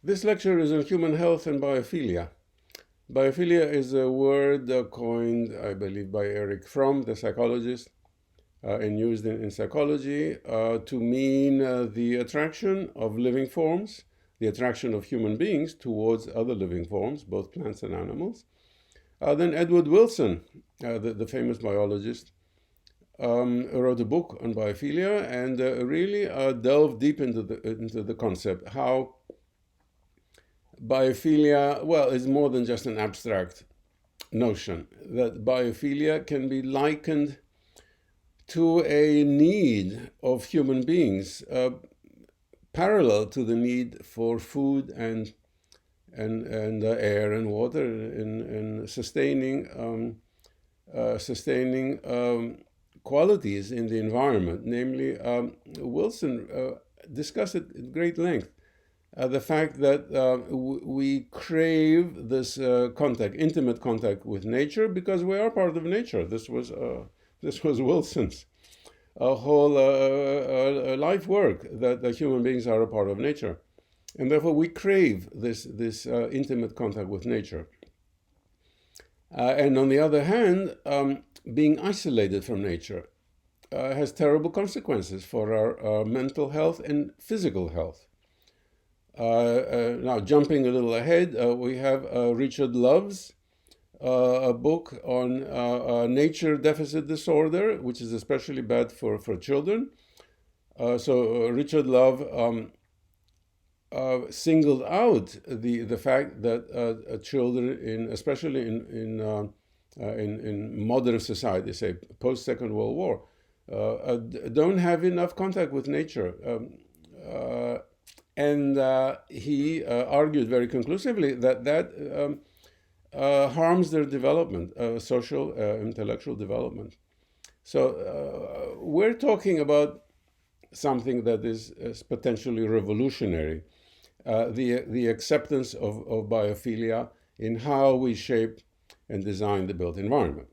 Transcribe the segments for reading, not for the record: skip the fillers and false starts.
This lecture is on human health and biophilia. Biophilia is a word coined, I believe, by Erich Fromm, the psychologist, and used in psychology to mean the attraction of living forms, the attraction of human beings towards other living forms, both plants and animals. Then Edward Wilson, the famous biologist, wrote a book on biophilia and really delved deep into the concept, how biophilia, well, is more than just an abstract notion, that biophilia can be likened to a need of human beings, parallel to the need for food and air and water, and sustaining qualities in the environment. Namely, Wilson discussed it at great length. The fact that we crave this contact, intimate contact with nature, because we are part of nature. This was Wilson's whole life work, that human beings are a part of nature, and therefore we crave this intimate contact with nature. And on the other hand, being isolated from nature has terrible consequences for our mental health and physical health. Now, jumping a little ahead, we have Richard Love's a book on nature deficit disorder, which is especially bad for children. So Richard Love singled out the fact that children, especially in modern society, say post-Second World War, don't have enough contact with nature. And he argued very conclusively that harms their development, social, intellectual development. So we're talking about something that is potentially revolutionary, the acceptance of biophilia in how we shape and design the built environment.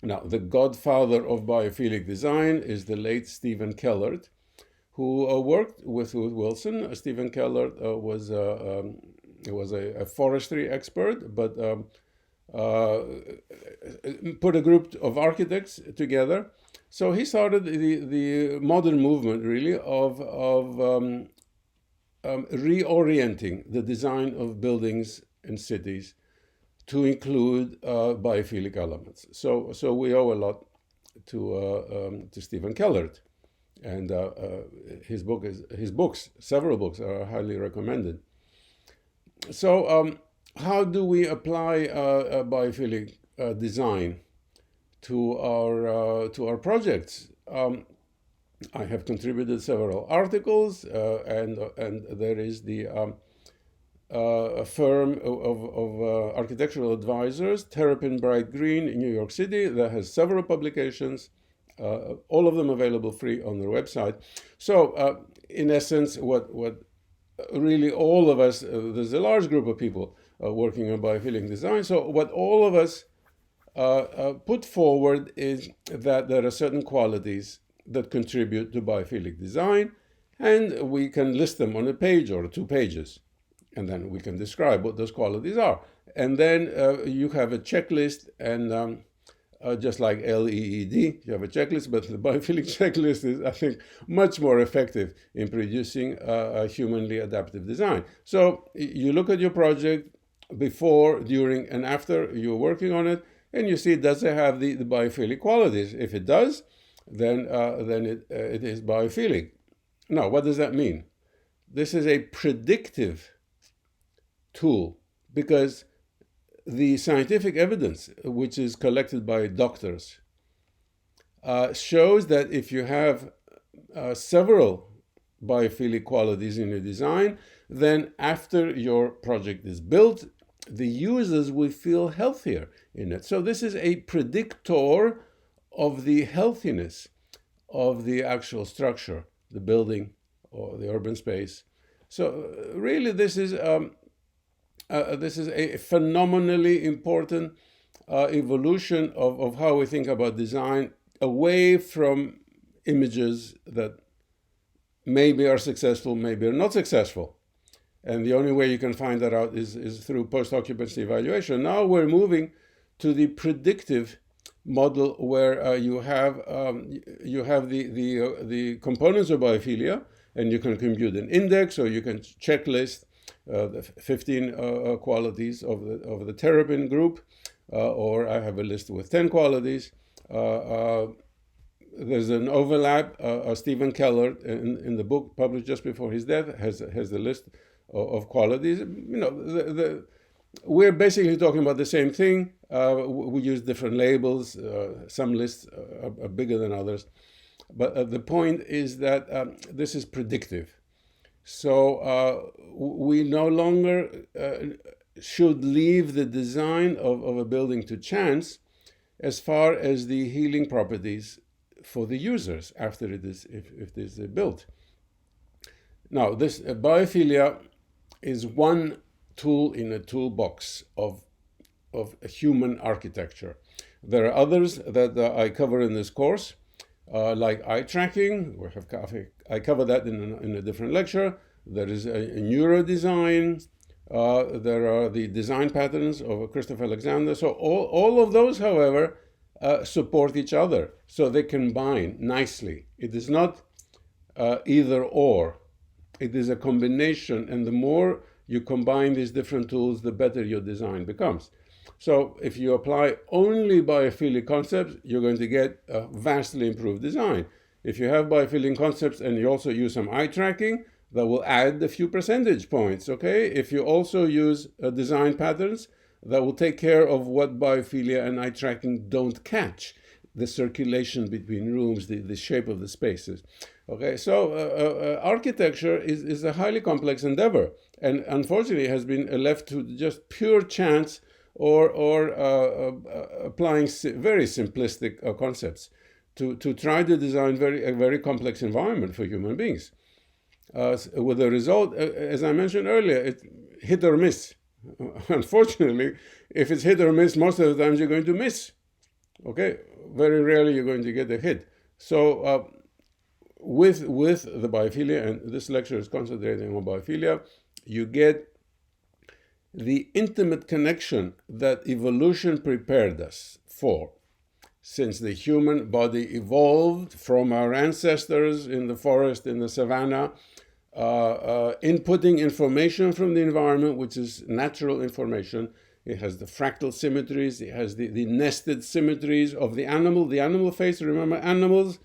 Now, the godfather of biophilic design is the late Stephen Kellert, who worked with Wilson. Stephen Kellert was a forestry expert, but put a group of architects together. So he started the modern movement, really, of reorienting the design of buildings and cities to include biophilic elements. So we owe a lot to Stephen Kellert. And his books, several books, are highly recommended. So how do we apply biophilic design to our projects? I have contributed several articles, and there is the a firm of architectural advisors, Terrapin Bright Green in New York City, that has several publications. All of them available free on their website. So, in essence, what really all of us, there's a large group of people working on biophilic design. So, what all of us put forward is that there are certain qualities that contribute to biophilic design, and we can list them on a page or 2 pages, and then we can describe what those qualities are. And then you have a checklist, and just like LEED, you have a checklist, but the biophilic checklist is, I think, much more effective in producing a humanly adaptive design. So you look at your project before, during, and after you're working on it, and you see, does it have the biophilic qualities? If it does, then it is biophilic. Now, what does that mean? This is a predictive tool, because the scientific evidence, which is collected by doctors, shows that if you have several biophilic qualities in your design, then after your project is built, the users will feel healthier in it. So this is a predictor of the healthiness of the actual structure, the building or the urban space. So really, this is a phenomenally important evolution of how we think about design, away from images that maybe are successful, maybe are not successful, And the only way you can find that out is through post-occupancy evaluation. Now we're moving to the predictive model, where you have the components of biophilia, and you can compute an index, or you can checklist the 15 qualities of the terrapin group, or I have a list with 10 qualities. There's an overlap. Stephen Kellert, in the book published just before his death, has the list of qualities. We're basically talking about the same thing. We use different labels. Some lists are bigger than others. But the point is that this is predictive. So we no longer should leave the design of a building to chance as far as the healing properties for the users after it is, if it is built. Now, this biophilia is one tool in a toolbox of human architecture. There are others that I cover in this course, like eye tracking. I cover that in a different lecture. There is a neurodesign. There are the design patterns of Christopher Alexander. So all of those, however, support each other. So they combine nicely. It is not either or. It is a combination, and the more you combine these different tools, the better your design becomes. So if you apply only biophilic concepts, you're going to get a vastly improved design. If you have biophilic concepts and you also use some eye tracking, that will add a few percentage points, okay? If you also use design patterns, that will take care of what biophilia and eye tracking don't catch, the circulation between rooms, the shape of the spaces. Okay, so architecture is a highly complex endeavor, and unfortunately has been left to just pure chance or applying very simplistic concepts to try to design a very complex environment for human beings. With the result, as I mentioned earlier, it's hit or miss. Unfortunately, if it's hit or miss, most of the times you're going to miss. Okay, very rarely you're going to get a hit. So with the biophilia, and this lecture is concentrating on biophilia, you get the intimate connection that evolution prepared us for. Since the human body evolved from our ancestors in the forest, in the savannah, inputting information from the environment, which is natural information. It has the fractal symmetries, it has the nested symmetries of the animal face. Remember, animals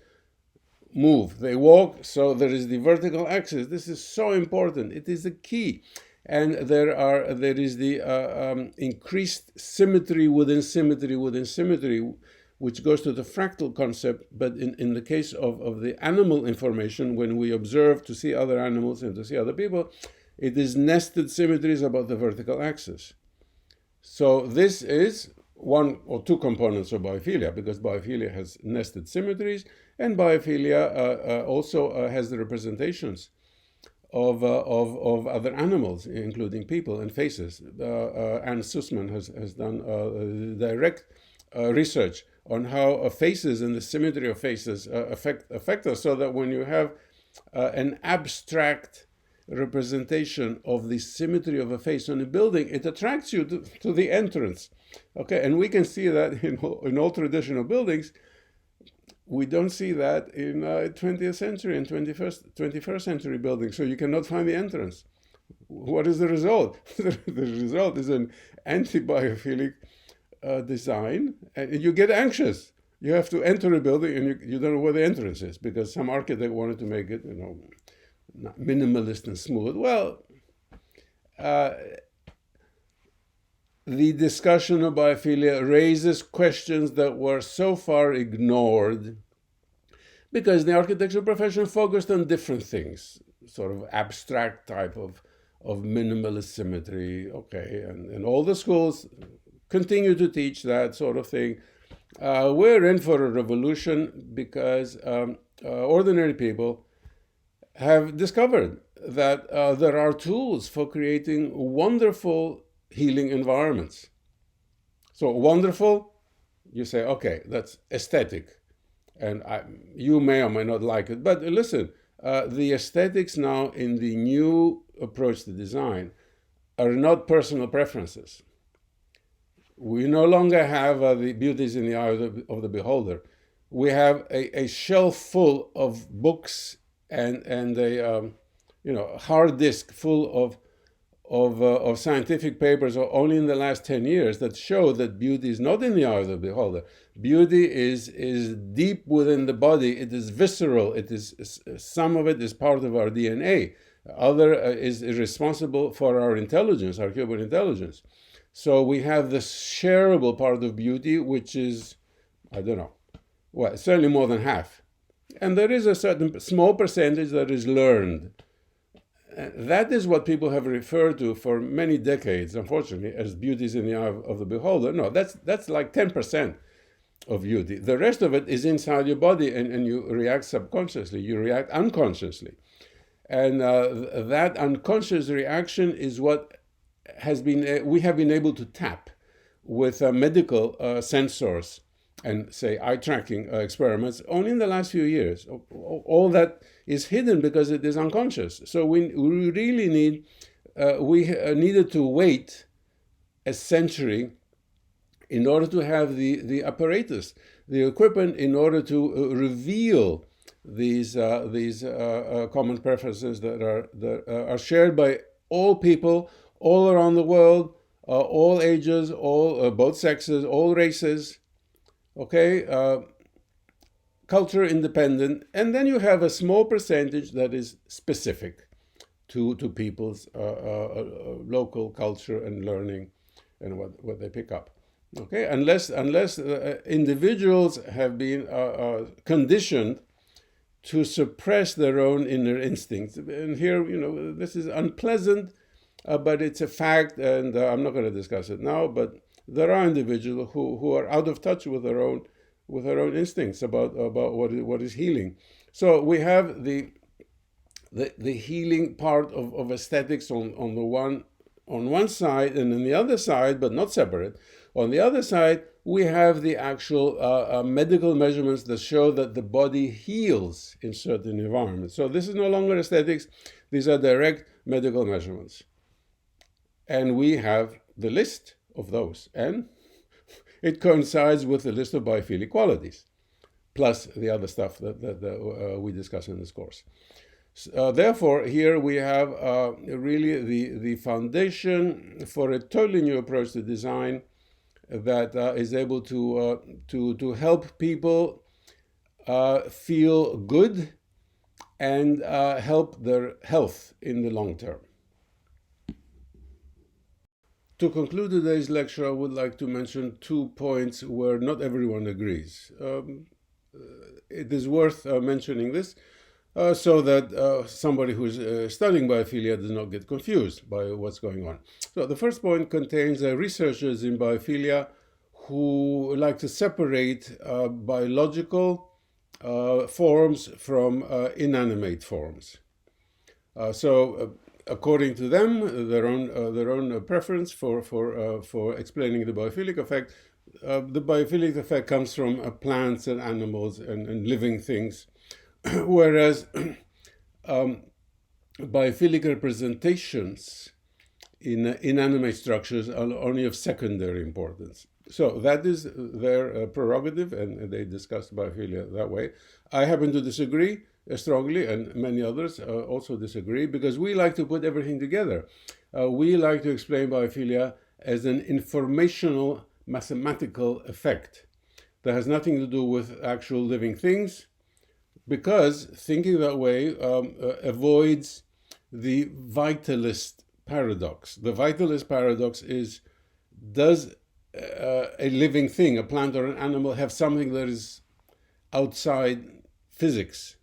move, they walk, so there is the vertical axis. This is so important. It is the key. And there is the increased symmetry within symmetry within symmetry, which goes to the fractal concept. But in the case of the animal information, when we observe to see other animals and to see other people, it is nested symmetries about the vertical axis. So this is one or two components of biophilia, because biophilia has nested symmetries, and biophilia also has the representations of other animals, including people and faces. Anne Sussman has done direct research on how faces and the symmetry of faces affect us, so that when you have an abstract representation of the symmetry of a face on a building, it attracts you to the entrance. Okay, and we can see that in all traditional buildings. We don't see that in 20th century and 21st century buildings, so you cannot find the entrance. What is the result? The result is an anti-biophilic design, and you get anxious. You have to enter a building and you don't know where the entrance is, because some architect wanted to make it, not minimalist and smooth. Well, the discussion of biophilia raises questions that were so far ignored because the architectural profession focused on different things, sort of abstract type of minimalist symmetry, okay, and all the schools continue to teach that sort of thing. We're in for a revolution because ordinary people have discovered that there are tools for creating wonderful healing environments. So wonderful, you say, okay, that's aesthetic, and you may or may not like it, but listen, the aesthetics now in the new approach to design are not personal preferences. We no longer have the beauties in the eye of the beholder. We have a shelf full of books and a hard disk full of scientific papers only in the last 10 years that show that beauty is not in the eye of the beholder. Beauty is deep within the body. It is visceral. It is, some of it is part of our DNA. Other is responsible for our intelligence, our human intelligence. So we have the shareable part of beauty, which is, I don't know, well, certainly more than half. And there is a certain small percentage that is learned. That is what people have referred to for many decades, unfortunately, as beauties in the eye of the beholder. No, that's like 10% of beauty. The rest of it is inside your body, and you react subconsciously, you react unconsciously. And that unconscious reaction is what we have been able to tap with medical sensors and, say, eye tracking experiments only in the last few years. All that is hidden because it is unconscious. So we really needed to wait a century in order to have the apparatus, the equipment, in order to reveal these common preferences that are shared by all people all around the world, all ages, both sexes, all races. Okay, culture independent, and then you have a small percentage that is specific to people's local culture and learning and what they pick up. Okay, unless individuals have been conditioned to suppress their own inner instincts. And here, this is unpleasant, but it's a fact, and I'm not going to discuss it now, but there are individuals who are out of touch with their own instincts about what is healing. So we have the healing part of aesthetics on one side, and on the other side, but not separate. On the other side, we have the actual medical measurements that show that the body heals in certain environments. So this is no longer aesthetics; these are direct medical measurements, and we have the list of those, and it coincides with the list of biophilic qualities, plus the other stuff that we discuss in this course. Therefore, here we have really the foundation for a totally new approach to design that is able to help people feel good and help their health in the long term. To conclude today's lecture, I would like to mention 2 points where not everyone agrees. It is worth mentioning this so that somebody who's studying biophilia does not get confused by what's going on. So the first point contains researchers in biophilia who like to separate biological forms from inanimate forms. According to them, their own preference for explaining the biophilic effect, the biophilic effect comes from plants and animals and living things, whereas biophilic representations in inanimate structures are only of secondary importance. So that is their prerogative, and they discussed biophilia that way. I happen to disagree strongly, and many others also disagree, because we like to put everything together. We like to explain biophilia as an informational mathematical effect that has nothing to do with actual living things, because thinking that way avoids the vitalist paradox. The vitalist paradox is, does a living thing, a plant or an animal, have something that is outside physics?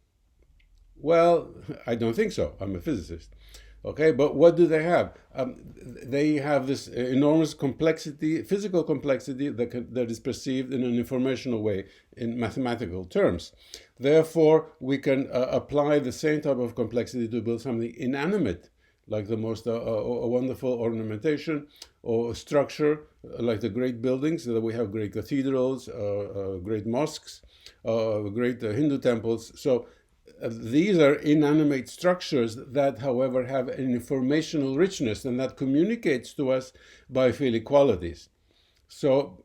Well, I don't think so. I'm a physicist. Okay, but what do they have? They have this enormous complexity, physical complexity that is perceived in an informational way, in mathematical terms. Therefore, we can apply the same type of complexity to build something inanimate, like the most wonderful ornamentation or structure, like the great buildings that we have, great cathedrals, great mosques, great Hindu temples. So these are inanimate structures that, however, have an informational richness and that communicates to us biophilic qualities. So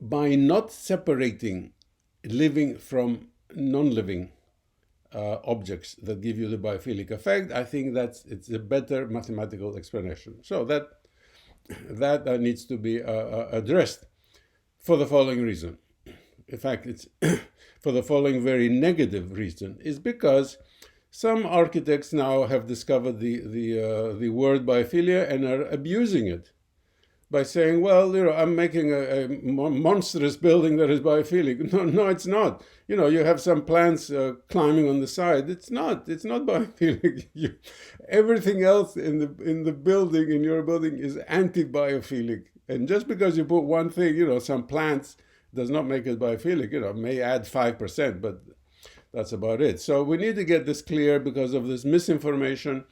by not separating living from non-living objects that give you the biophilic effect, I think it's a better mathematical explanation. So that needs to be addressed for the following reason. In fact, it's for the following very negative reason, is because some architects now have discovered the word biophilia and are abusing it by saying, well, I'm making a monstrous building that is biophilic. No, it's not. You have some plants climbing on the side. It's not biophilic. Everything else in the building, in your building, is anti-biophilic. And just because you put one thing, some plants, does not make it biophilic. May add 5%, but that's about it. So we need to get this clear because of this misinformation.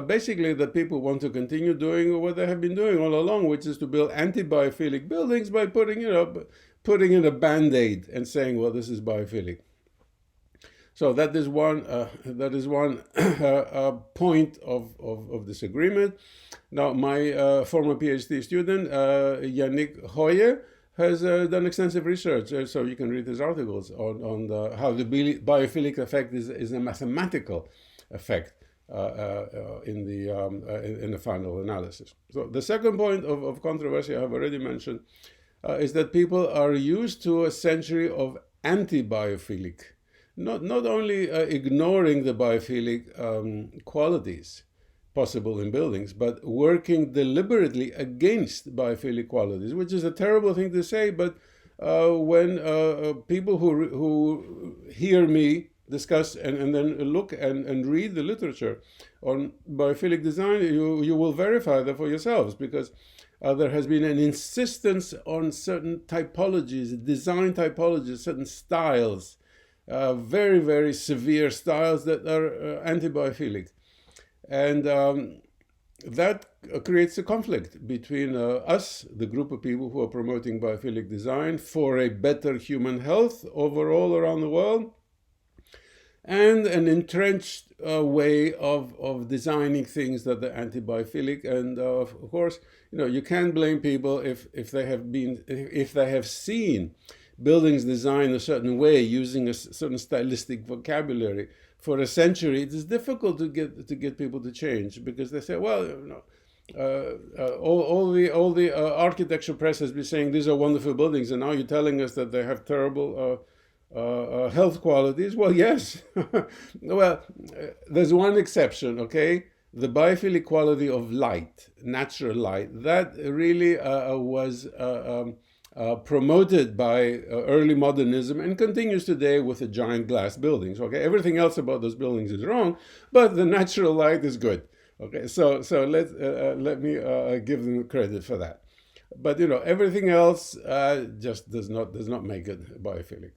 Basically, that people want to continue doing what they have been doing all along, which is to build anti-biophilic buildings by putting in a band-aid and saying, well, this is biophilic. So that is one point of disagreement. Now, my former PhD student, Nikos A, has done extensive research, so you can read his articles on how the biophilic effect is a mathematical effect. In the final analysis. So the second point of controversy I have already mentioned is that people are used to a century of anti-biophilic, not only ignoring the biophilic qualities possible in buildings, but working deliberately against biophilic qualities, which is a terrible thing to say, but when people who hear me discuss and then look and read the literature on biophilic design, you will verify that for yourselves, because there has been an insistence on certain typologies, design typologies, certain styles, very, very severe styles that are anti-biophilic. And that creates a conflict between us, the group of people who are promoting biophilic design for a better human health overall around the world, and an entrenched way of designing things that are anti-biophilic. And of course, you can't blame people if they have seen buildings designed a certain way using a certain stylistic vocabulary for a century. It is difficult to get people to change, because they say, well, all the architecture press has been saying these are wonderful buildings, and now you're telling us that they have terrible health qualities. Well, yes. Well, there's one exception, okay? The biophilic quality of light, natural light, that really was promoted by early modernism and continues today with the giant glass buildings, okay? Everything else about those buildings is wrong, but the natural light is good, okay? So let me give them credit for that. But, everything else just does not make it biophilic.